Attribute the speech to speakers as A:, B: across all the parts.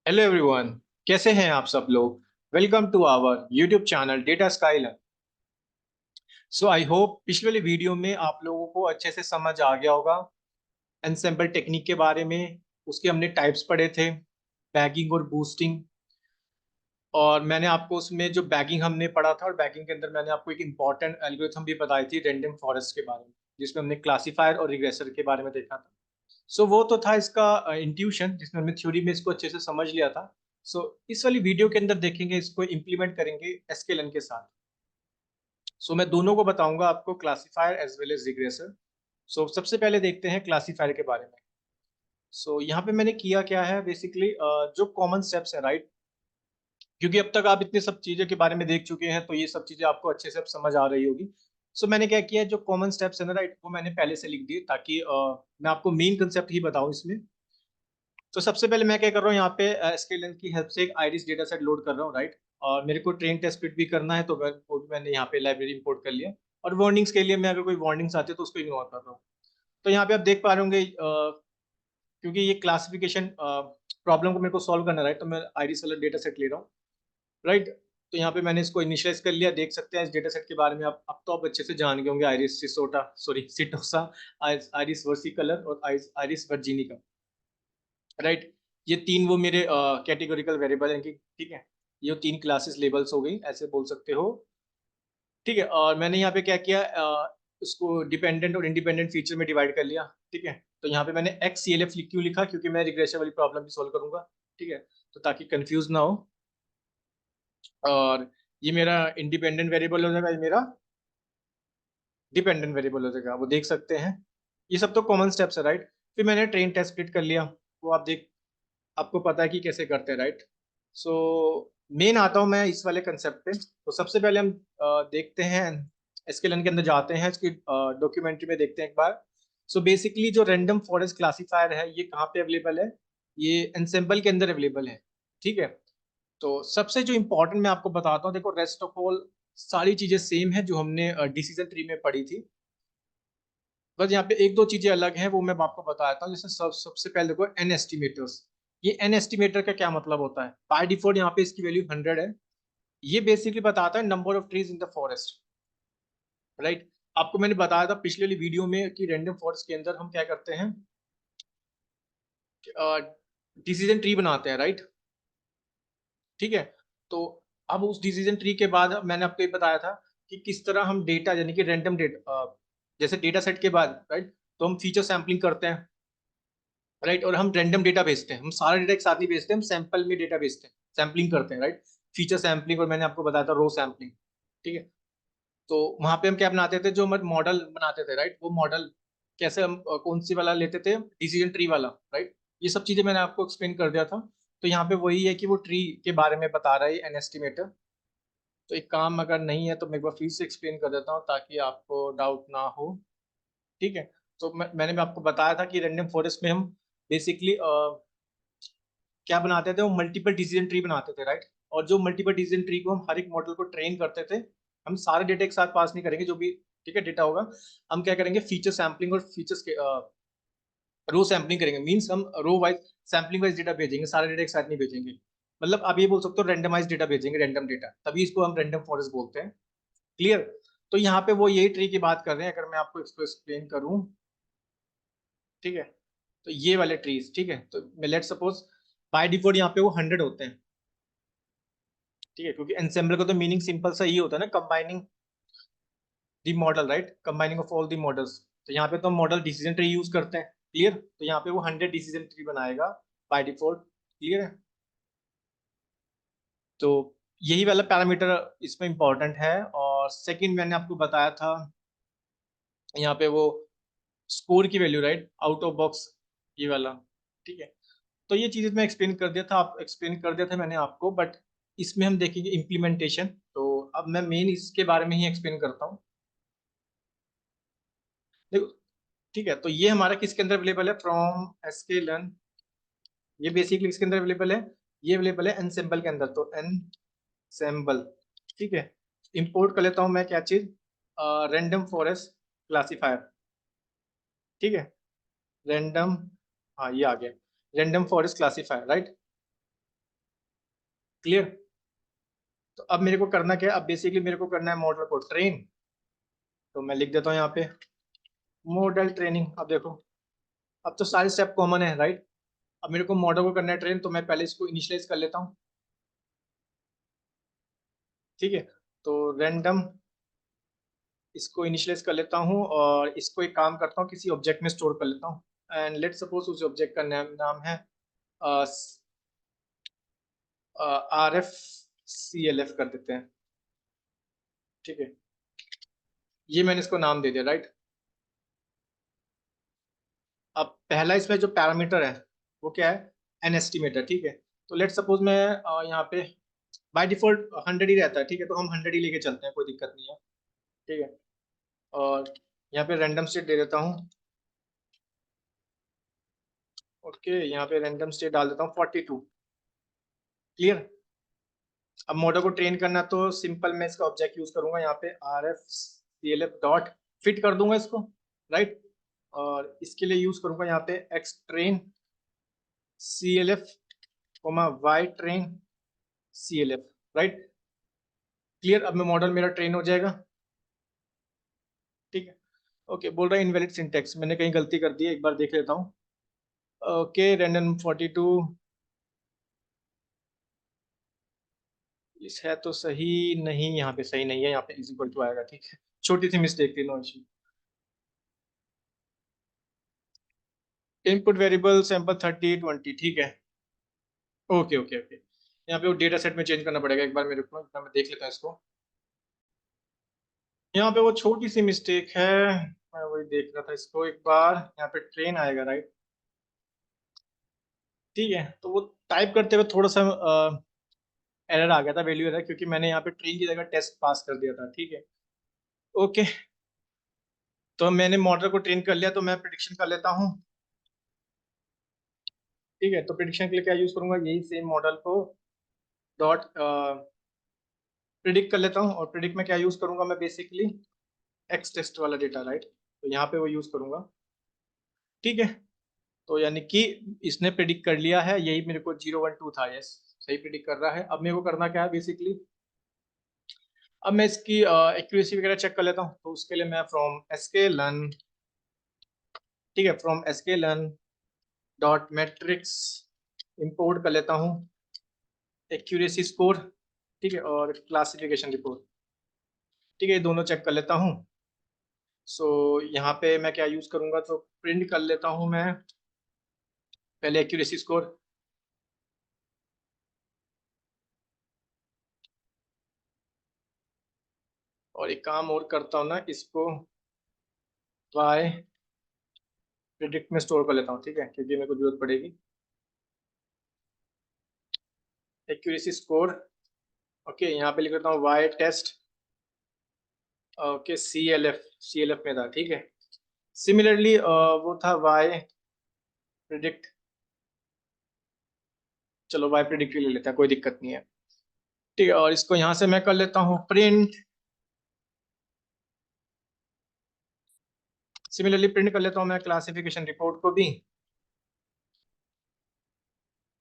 A: Hello everyone. कैसे हैं आप सब लोग। Welcome to our YouTube channel Data Skyler. So I hope पिछले वाली वीडियो में आप लोगों को अच्छे से समझ आ गया होगा एनसेम्बल टेक्निक के बारे में। उसके हमने टाइप्स पढ़े थे, बैगिंग और बूस्टिंग। और मैंने आपको उसमें जो बैगिंग हमने पढ़ा था और बैगिंग के अंदर मैंने आपको एक इंपॉर्टेंट एल्गोरिथम भी बताई थी रैंडम फॉरेस्ट के बारे में, जिसमें हमने क्लासीफायर और रिग्रेसर के बारे में देखा था। सो वो तो था इसका इंट्यूशन, जिसमें हमने थ्योरी में इसको अच्छे से समझ लिया था। सो इस वाली वीडियो के अंदर देखेंगे, इसको इम्प्लीमेंट करेंगे एसकेएलएन के साथ। सो मैं दोनों को बताऊंगा आपको, classifier as well as regressor. So सबसे पहले देखते हैं क्लासीफायर के बारे में। सो यहाँ पे मैंने किया क्या है बेसिकली, जो कॉमन स्टेप्स है, राइट। क्योंकि अब तक आप इतनी सब चीज़ों के बारे में देख चुके हैं तो ये सब चीज़ें आपको अच्छे से अब समझ आ रही होगी। सो मैंने क्या किया है, जो कॉमन स्टेप्स है ना, राइट, वो मैंने पहले से लिख दिए ताकि मैं आपको मेन कंसेप्ट ही बताऊं इसमें। तो सबसे पहले मैं क्या कर रहा हूँ, यहाँ पे एसकेएलएन की हेल्प से एक आइरिस डेटा सेट लोड कर रहा हूँ, राइट। और मेरे को ट्रेन टेस्ट फिट भी करना है, तो वो भी मैंने यहाँ पे लाइब्रेरी इंपोर्ट कर लिया। और वार्निंग्स के लिए मैं अगर कोई वार्निंग्स आती है तो उसको इग्नोर कर रहा हूँ। तो यहाँ पे आप देख पा रहे होंगे, क्योंकि ये क्लासिफिकेशन प्रॉब्लम को मेरे को सॉल्व करना है, राइट, तो मैं आइरिस वाला डेटा सेट ले रहा हूँ, राइट। तो यहाँ पे मैंने इसको इनिशियलाइज कर लिया। देख सकते हैं इस डेटा सेट के बारे में आप अब तो आप अच्छे से जान गए होंगे, आइरिस सिसोटा, सॉरी सिटोसा, आइरिस वर्सिकलर और आइरिस वर्जिनिका, राइट। ये तीन वो मेरे कैटेगोरिकल वेरिएबल हैं कि ठीक है, ये तीन क्लासेस लेबल्स हो गई, ऐसे बोल सकते हो। ठीक है, और मैंने यहाँ पे क्या किया, उसको डिपेंडेंट और इंडिपेंडेंट फीचर में डिवाइड कर लिया। ठीक है, तो यहाँ पे मैंने एक्स सी एल एफ क्यों लिखा, क्योंकि मैं रिग्रेशन वाली प्रॉब्लम भी सॉल्व करूंगा। ठीक है, तो ताकि कंफ्यूज ना हो। और ये मेरा इंडिपेंडेंट वेरिएबल हो जाएगा, ये मेरा डिपेंडेंट वेरिएबल हो जाएगा, वो देख सकते हैं। ये सब तो कॉमन स्टेप्स है, राइट। फिर मैंने ट्रेन टेस्ट स्प्लिट कर लिया, वो आप देख, आपको पता है कि कैसे करते हैं, राइट। सो मेन आता हूँ मैं इस वाले कंसेप्ट पे। तो सबसे पहले हम देखते हैं, एसकेएलएन के अंदर जाते हैं, इसकी डॉक्यूमेंट्री में देखते हैं एक बार। सो बेसिकली जो रैंडम फॉरेस्ट क्लासीफायर है, ये कहाँ पे अवेलेबल है, ये एनसेम्बल के अंदर अवेलेबल है। ठीक है, तो सबसे जो इम्पोर्टेंट मैं आपको बताता हूँ, देखो रेस्ट ऑफ ऑल सारी चीजें सेम है जो हमने डिसीजन ट्री में पढ़ी थी। बस यहाँ पे एक दो चीजें अलग हैं, वो मैं आपको बताता हूँ। जैसे सबसे पहले देखो एन एस्टिमेटर्स। ये एन एस्टिमेटर का क्या मतलब होता है, बाय डिफॉल्ट यहाँ पे इसकी वैल्यू 100 है। ये बेसिकली बताता है number of trees in the forest, right. आपको मैंने बताया था पिछले वाली वीडियो में कि रैंडम फॉरेस्ट के अंदर हम क्या करते हैं, डिसीजन ट्री बनाते हैं, राइट। ठीक है, तो अब उस डिसीजन ट्री के बाद मैंने आपको ये बताया था कि किस तरह हम डेटा, यानी कि रैंडम डेटा, जैसे डेटा सेट के बाद, राइट, तो हम फीचर सैम्पलिंग करते हैं, राइट। और हम रैंडम डेटा भेजते हैं, हम सारा डेटा एक साथ नहीं भेजते, हम सैंपल में डेटा भेजते हैं, सैम्पलिंग करते हैं, राइट। फीचर सैम्पलिंग, और मैंने आपको बताया था रो सैम्पलिंग। ठीक है, तो वहां पे हम क्या बनाते थे, जो हम मॉडल बनाते थे, राइट, वो मॉडल कैसे हम कौन सी वाला लेते थे, डिसीजन ट्री वाला, राइट। ये सब चीजें मैंने आपको एक्सप्लेन कर दिया था। तो यहाँ पे वही है कि वो ट्री के बारे में बता रहा है एन एस्टिमेटर। तो एक काम अगर नहीं है तो मैं एक बार फिर से एक्सप्लेन कर देता हूँ ताकि आपको डाउट ना हो। ठीक है, तो मैंने भी आपको बताया था कि रैंडम फॉरेस्ट में हम बेसिकली क्या बनाते थे, वो मल्टीपल डिसीजन ट्री बनाते थे, राइट। और जो मल्टीपल डिसीजन ट्री को हम हर एक मॉडल को ट्रेन करते थे, हम सारे डेटा एक साथ पास नहीं करेंगे, जो भी ठीक है डेटा होगा, हम क्या करेंगे, फीचर सैम्पलिंग और फीचर्स के रो सैम्पलिंग करेंगे। मींस हम row wise sampling wise data भेजेंगे, सारे डेटा एक साथ नहीं भेजेंगे। मतलब आप ये बोल सकते हो रैंडमाइज डेटा भेजेंगे, रैंडम डेटा, तभी इसको हम रैंडम फॉरेस्ट बोलते हैं। क्लियर। तो यहाँ पे वो यही ट्री की बात कर रहे हैं, अगर मैं आपको इसको एक्सप्लेन करूँ। ठीक है, तो ये वाले ट्रीज, ठीक है, तो लेट सपोज बाय डिफॉल्ट यहाँ पे वो 100 होते हैं। ठीक है, क्योंकि एनसेम्बल का तो मीनिंग सिंपल सा ही होता है ना, combining the model, right, combining of all the models. तो यहाँ पे तो हम मॉडल डिसीजन ट्री यूज करते हैं। क्लियर, तो यहाँ पे वो 100 डिसीजन ट्री बनाएगा बाय डिफॉल्ट। क्लियर है, तो यही वाला पैरामीटर इसमें इंपॉर्टेंट है। और सेकंड मैंने आपको बताया था यहाँ पे वो स्कोर की value, right, out of box, ये वाला। ठीक है, तो ये चीजें मैं एक्सप्लेन कर दिया था, आप एक्सप्लेन कर दिया था मैंने आपको, बट इसमें हम देखेंगे इम्प्लीमेंटेशन। तो अब मैं मेन इसके बारे में ही एक्सप्लेन करता हूँ। देखो, ठीक है, तो ये हमारा किसके अंदर अवेलेबल है, फ्रॉम एसकेएलएन। ये बेसिकली किसके अंदर अवेलेबल है, ये अवेलेबल है एनसेम्बल के अंदर, तो एनसेम्बल। ठीक है, इंपोर्ट कर लेता हूँ मैं क्या चीज, रैंडम फॉरेस्ट क्लासीफायर। ठीक है, रैंडम, हाँ ये आ गया, random forest classifier, right. Clear. तो अब मेरे को करना क्या है, अब बेसिकली मेरे को करना है मॉडल को ट्रेन। तो मैं लिख देता हूँ यहाँ पे मॉडल ट्रेनिंग। अब देखो, अब तो सारे स्टेप कॉमन है, राइट। अब मेरे को मॉडल को करना है ट्रेन, तो मैं पहले इसको इनिशियलाइज कर लेता हूँ। ठीक है, तो रैंडम इसको इनिशियलाइज कर लेता हूँ और इसको एक काम करता हूँ, किसी ऑब्जेक्ट में स्टोर कर लेता हूँ। एंड लेट सपोज उस ऑब्जेक्ट का नाम नाम है RFCLF कर देते हैं। ठीक है, ये मैंने इसको नाम दे दिया, राइट। अब पहला इसमें जो पैरामीटर है वो क्या है, एन एस्टिमेटर। ठीक है, तो लेट सपोज मैं यहाँ पे बाय डिफॉल्ट 100 ही रहता है। ठीक है, तो हम 100 ही लेके चलते हैं, कोई दिक्कत नहीं है। ठीक है, और यहाँ पे रैंडम स्टेट दे देता हूँ। ओके, यहाँ पे रैंडम स्टेट डाल देता हूँ 42। क्लियर। अब मॉडल को ट्रेन करना तो सिंपल मैं इसका ऑब्जेक्ट यूज करूंगा, यहाँ पे RFCLF डॉट फिट कर दूंगा इसको, राइट। और इसके लिए यूज करूंगा यहाँ पे X train CLF Y train CLF, right. Clear. अब मैं मॉडल मेरा ट्रेन हो जाएगा। ठीक है, ओके। बोल रहा है इनवैलिड सिंटेक्स, मैंने कहीं गलती कर दी है, एक बार देख लेता हूँ। ओके, रैंडम 42 इस है तो सही नहीं, यहाँ पे सही नहीं है, यहाँ पे इज इक्वल टू आएगा। ठीक है, छोटी सी मिस्टेक थी, no issue. Input variable sample 30 20, ठीक है। ओके ओके ओके, यहाँ पे वो डेटा सेट में चेंज करना पड़ेगा, एक बार मेरे को, एक बार मैं देख लेता हूँ इसको। यहाँ पे वो छोटी सी मिस्टेक है, मैं वही देख रहा था इसको एक बार। यहाँ पे ट्रेन आएगा, राइट। ठीक है, तो वो टाइप करते हुए थोड़ा सा एरर आ गया था, वैल्यू एरर, क्योंकि मैंने यहाँ पे ट्रेन की जगह टेस्ट पास कर दिया था। ठीक है, ओके। तो मैंने मॉडल को ट्रेन कर लिया, तो मैं प्रिडिक्शन कर लेता हूँ। ठीक है, तो प्रिडिक्शन के लिए क्या यूज करूंगा, यही same model co dot predict कर लेता हूँ। और प्रिडिक्ट में क्या यूज करूंगा मैं, बेसिकली एक्स टेस्ट वाला डेटा, राइट। तो यहाँ पे वो यूज करूंगा। ठीक है, तो यानी कि इसने प्रिडिक्ट कर लिया है, यही मेरे को 0 1 2 था, यस सही प्रिडिक्ट कर रहा है। अब मेरे को करना क्या है बेसिकली, अब मैं इसकी एक्यूरेसी वगैरह चेक कर लेता हूँ। तो उसके लिए मैं फ्रॉम sklearn, ठीक है, from sklearn dot matrix import कर लेता हूँ एक्यूरेसी स्कोर। ठीक है, और क्लासिफिकेशन रिपोर्ट। ठीक है, ये दोनों चेक कर लेता हूँ। सो यहाँ पे मैं क्या यूज करूंगा, तो प्रिंट कर लेता हूँ मैं पहले एक्यूरेसी स्कोर। और एक काम और करता हूँ ना, इसको बाय प्रिडिक्ट में स्टोर कर लेता हूँ। ठीक है, क्योंकि मेरे को जरूरत पड़ेगी एक्यूरेसी स्कोर। ओके, यहाँ पे लिख लेता हूँ Y test. Okay, C L F में था। ठीक है, सिमिलरली वो था वाई प्रिडिक्ट। चलो वाई प्रिडिक्ट ले लेते हैं, कोई दिक्कत नहीं है। ठीक है, और इसको यहाँ से मैं कर लेता हूँ प्रिंट। सिमिलरली प्रिंट कर लेता हूँ मैं क्लासिफिकेशन रिपोर्ट को भी।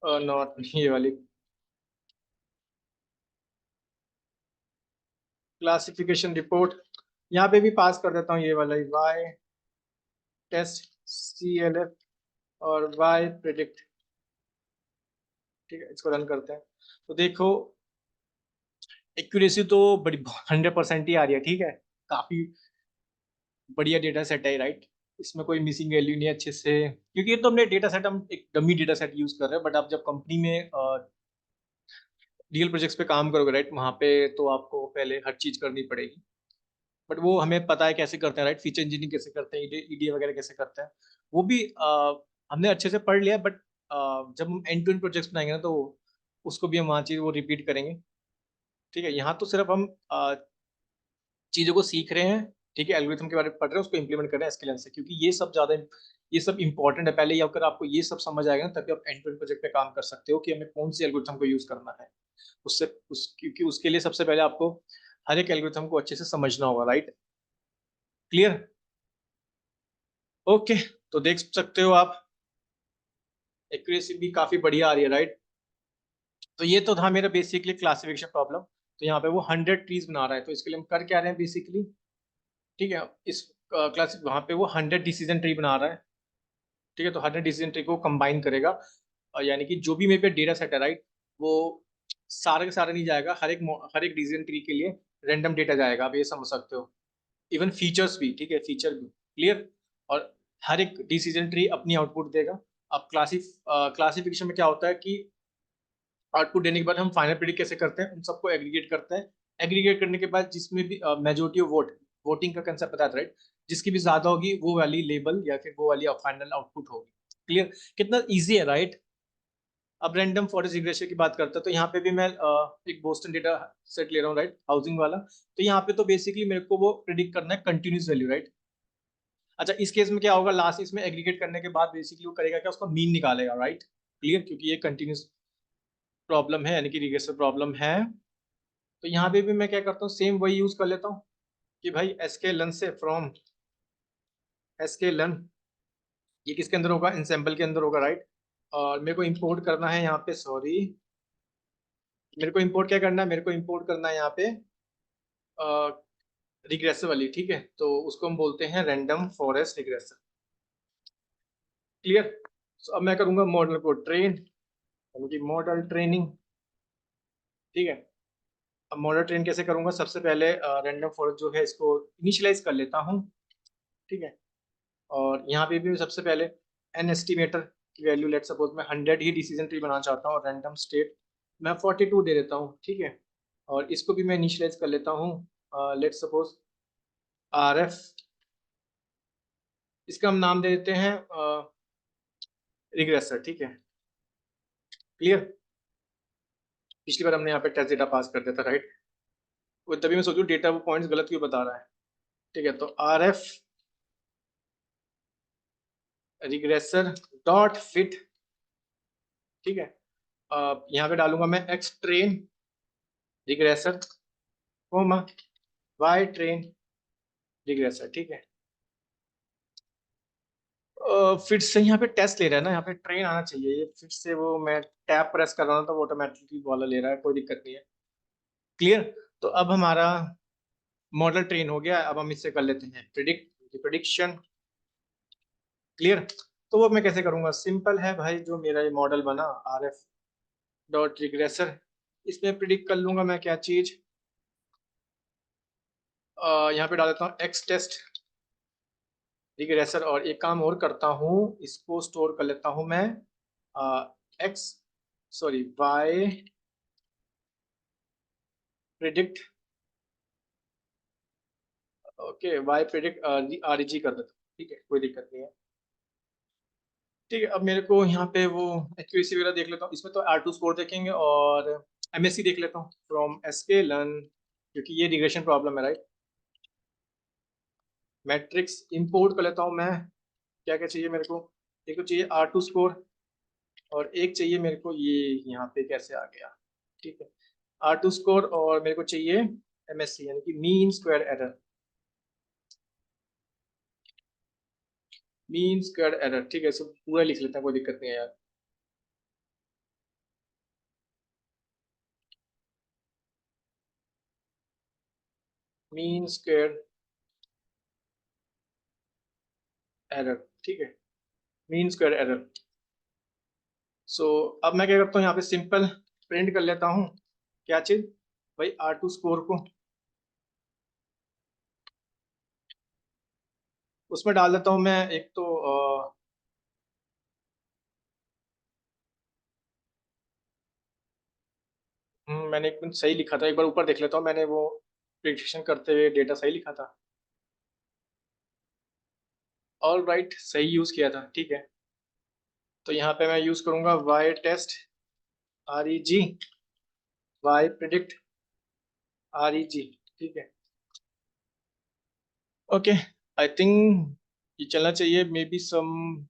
A: नॉट ये वाली क्लासिफिकेशन रिपोर्ट, यहाँ पे भी पास कर देता हूँ ये वाला वाई टेस्ट CLF और वाई प्रिडिक्ट। ठीक है, इसको रन करते हैं। तो देखो एक्यूरेसी तो बड़ी 100% ही आ रही है। ठीक है, काफी बढ़िया डेटा सेट है, राइट। इसमें कोई मिसिंग वैल्यू नहीं है अच्छे से, क्योंकि ये तो हमने डेटा सेट, हम एक डमी डेटा सेट यूज कर रहे हैं। बट आप जब कंपनी में रियल प्रोजेक्ट्स पे काम करोगे, राइट, वहाँ पे तो आपको पहले हर चीज करनी पड़ेगी। बट वो हमें पता है कैसे करते हैं, राइट। फीचर इंजीनियरिंग कैसे करते हैं, ईडी वगैरह कैसे करते हैं, वो भी हमने अच्छे से पढ़ लिया। बट जब हम एंड टू एंड प्रोजेक्ट्स बनाएंगे ना, तो उसको भी हम वहाँ चीज वो रिपीट करेंगे। ठीक है, यहाँ तो सिर्फ हम चीजों को सीख रहे हैं। ठीक है, एल्गोरिथम के बारे में पढ़ रहे हैं, उसको इंप्लीमेंट कर रहे हैं एसक्यूएल से, क्योंकि ये सब ज्यादा, ये सब इंपॉर्टेंट है। पहले ही अगर आपको ये सब समझ आएगा ना, तभी आप एंड टू एंड प्रोजेक्ट पे काम कर सकते हो कि हमें कौन सी एल्गोरिथम को यूज करना है। क्योंकि उसके लिए सबसे पहले आपको हर एक एल्गोरिथम को अच्छे से समझना होगा, राइट। क्लियर। ओके, तो देख सकते हो आप एक्यूरेसी भी काफी बढ़िया आ रही है, राइट। तो ये तो था मेरा बेसिकली क्लासिफिकेशन प्रॉब्लम। तो यहाँ पे वो 100 ट्रीज बना रहा है, तो इसके लिए हम कर क्या रहे हैं बेसिकली, ठीक है। इस क्लास वहाँ पे वो 100 डिसीजन ट्री बना रहा है, ठीक है। तो 100 डिसीजन ट्री को कंबाइन करेगा, और यानी कि जो भी मेरे पे डेटा सेट है, राइट, वो सारा का सारा नहीं जाएगा, हर एक डिसीजन ट्री के लिए रैंडम डेटा जाएगा, आप ये समझ सकते हो। इवन फीचर्स भी, ठीक है, फीचर भी क्लियर। और हर एक डिसीजन ट्री अपनी आउटपुट देगा। अब क्लासिफिकेशन में क्या होता है कि आउटपुट देने के बाद हम फाइनल प्रिडिक्ट कैसे करते हैं, उन सबको एग्रीगेट करते हैं। एग्रीगेट करने के बाद जिसमें भी मेजोरिटी ऑफ वोटिंग का कंसेप्ट पता है, राइट, जिसकी भी ज्यादा होगी वो वाली लेबल या फिर वो वाली फाइनल आउटपुट होगी। क्लियर, कितना इजी है, राइट। अब रैंडम फॉरेस्ट रिग्रेशन की बात करते हैं, तो यहाँ पे भी मैं एक बोस्टन डेटा सेट ले रहा हूँ, राइट, हाउसिंग वाला। तो यहाँ पे तो बेसिकली मेरे को वो प्रिडिक्ट करना है कंटिन्यूस वैल्यू, राइट। अच्छा, इस केस में क्या होगा, लास्ट इसमें एग्रीगेट करने के बाद बेसिकली वो करेगा क्या, उसका मीन निकालेगा, राइट। क्लियर, क्योंकि ये कंटिन्यूस प्रॉब्लम है, यानी कि रिग्रेशन प्रॉब्लम है। तो यहाँ पे भी मैं क्या करता हूँ, सेम वही यूज कर लेता हूँ कि भाई एसके लन से फ्रॉम एसके लन, ये किसके अंदर होगा, इंसेम्बल के अंदर होगा, राइट। और मेरे को इंपोर्ट करना है यहाँ पे, सॉरी, मेरे को इंपोर्ट क्या करना है, मेरे को इंपोर्ट करना है यहाँ पे रिग्रेसर वाली, ठीक है। तो उसको हम बोलते हैं रैंडम फॉरेस्ट रिग्रेसर। क्लियर। अब मैं करूंगा मॉडल को ट्रेन, यानी कि मॉडल ट्रेनिंग, ठीक है। अब मॉडल ट्रेन कैसे करूंगा, सबसे पहले रैंडम फॉरेस्ट जो है इसको इनिशियलाइज कर लेता हूँ, ठीक है। और यहाँ पे भी सबसे पहले एन एस्टिमेटर की वैल्यू, लेट सपोज मैं 100 ही डिसीजन ट्री बनाना चाहता हूँ, और रैंडम स्टेट मैं 42 दे देता हूँ, ठीक है। और इसको भी मैं इनिशियलाइज कर लेता हूँ, लेट सपोज आर एफ, इसका हम नाम दे देते हैं रिग्रेसर, ठीक है। क्लियर, पिछली बार हमने यहाँ पे टेस्ट डेटा पास कर दिया था, राइट। वो तभी मैं सोचूं डेटा वो पॉइंट्स गलत क्यों बता रहा है, ठीक है। तो R F regressor dot fit, ठीक है। यहाँ पे डालूंगा मैं X train regressor, comma Y train regressor, ठीक है। फिर से यहाँ पे टेस्ट ले रहा है ना, यहाँ पे ट्रेन आना चाहिए, ये फिर से वो मैं टैब प्रेस कर रहा हूँ तो वो ऑटोमेटिकली वाला ले रहा है, कोई दिक्कत नहीं है। क्लियर। तो अब हमारा मॉडल ट्रेन हो गया, अब हम इससे कर लेते हैं प्रिडिक्शन। क्लियर। तो वो मैं कैसे करूंगा, सिंपल है भाई, जो मेरा ये मॉडल बना आर एफ डॉट रिग्रेसर, इसमें प्रिडिक्ट कर लूंगा मैं क्या चीज, यहाँ पे डाल देता हूँ एक्स टेस्ट रिग्रेसर, और एक काम और करता हूँ, इसको स्टोर कर लेता हूँ मैं X, sorry Y predict, okay Y predict R G कर देता हूँ, ठीक है, कोई दिक्कत नहीं है। ठीक है, अब मेरे को यहाँ पे वो एक्यूरेसी वगैरह देख लेता हूँ, इसमें तो R2 स्कोर देखेंगे, और MSC देख लेता हूँ फ्रॉम एसके लर्न, क्योंकि ये रिग्रेशन प्रॉब्लम है, राइट। मैट्रिक्स इंपोर्ट कर लेता हूँ मैं, क्या क्या चाहिए मेरे को, एक तो चाहिए R2 स्कोर, और एक चाहिए मेरे को ये, यहाँ पे कैसे आ गया, ठीक है, R2 स्कोर, और मेरे को चाहिए MSC, यानी कि mean square error, mean square error, ठीक है, सब पूरा लिख लेता हूँ, कोई दिक्कत नहीं है यार। मीन स्क्वायर एरर, ठीक है, मीन स्क्वायर एरर। सो अब मैं क्या करता हूँ, यहाँ पे सिंपल प्रिंट कर लेता हूँ, क्या चीज भाई, R2 स्कोर को उसमें डाल देता हूँ मैं, एक तो मैंने एक मिनट सही लिखा था, एक बार ऊपर देख लेता हूँ, मैंने वो प्रिडिक्शन करते हुए डेटा सही लिखा था, ऑल राइट, सही यूज किया था, ठीक है। तो यहाँ पे मैं यूज करूंगा Y test REG, Y predict REG, ठीक है। ओके, आई थिंक ये चलना चाहिए, maybe some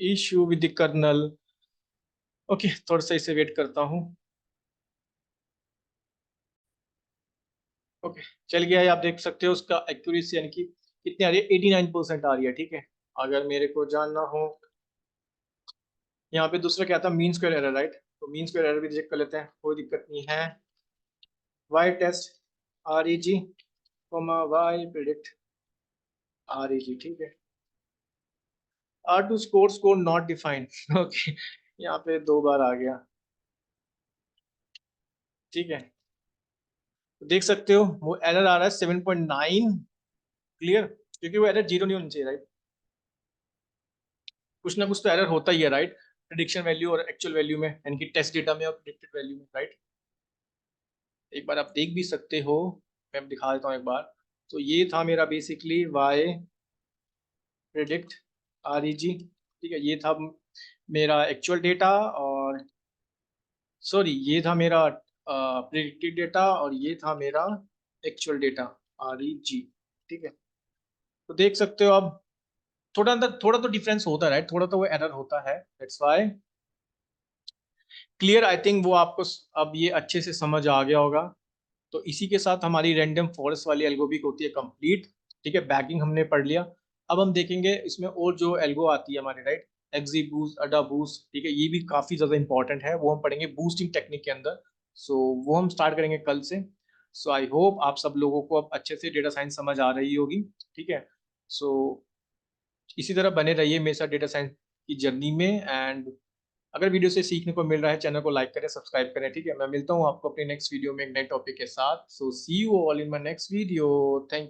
A: issue with the kernel. Okay, थोड़ा सा इसे वेट करता हूँ। ओके, चल गया है, आप देख सकते हो उसका एक्यूरेसी, यानी कि कितनी आ रही है, 89% आ रही है, ठीक है। अगर मेरे को जानना हो यहाँ पे दूसरा क्या था, मीन स्क्वायर एरर, राइट। तो मीन स्क्वायर एरर भी चेक कर लेते हैं, कोई दिक्कत नहीं है। Y test R E G comma Y predict R E G, ठीक है। R two score score not defined okay, यहाँ पे 2 बार आ गया, ठीक है। तो देख सकते हो वो एरर आ रहा है 7.9, क्लियर, क्योंकि वो एरर 0 नहीं होनी चाहिए, राइट। कुछ ना कुछ तो एरर होता ही है, राइट, प्रिडिक्शन वैल्यू और एक्चुअल वैल्यू में, यानी कि टेस्ट डेटा में और प्रिडिक्टेड वैल्यू में, राइट। एक बार आप देख भी सकते हो, मैं दिखा देता हूँ एक बार। तो ये था मेरा basically Y predict R E G, ठीक है। ये था मेरा एक्चुअल डेटा, और सॉरी ये था मेरा प्रिडिक्टेड डेटा, और ये था मेरा actual data are E G, ठीक है। तो देख सकते हो अब थोड़ा अंदर थोड़ा तो डिफरेंस होता है, राइट, थोड़ा तो वो एरर होता है, that's why. Clear, I think वो आपको अब ये अच्छे से समझ आ गया होगा। तो इसी के साथ हमारी रैंडम फॉरेस्ट वाली एल्गो भी होती है कंप्लीट, ठीक है। बैकिंग हमने पढ़ लिया। अब हम देखेंगे इसमें और जो एल्गो आती है हमारी, राइट, एक्जी बूस्ट, अडा बूस्ट, ठीक है। ये भी काफी ज्यादा इंपॉर्टेंट है, वो हम पढ़ेंगे बूस्टिंग टेक्निक के अंदर। सो वो हम स्टार्ट करेंगे कल से। सो आई होप आप सब लोगों को अब अच्छे से डेटा साइंस समझ आ रही होगी, ठीक है। सो इसी तरह बने रहिए मेरे साथ डेटा साइंस की जर्नी में। एंड अगर वीडियो से सीखने को मिल रहा है, चैनल को लाइक करें, सब्सक्राइब करें, ठीक है। मैं मिलता हूँ आपको अपने नेक्स्ट वीडियो में एक नए टॉपिक के साथ। So see you all in my next video. Thank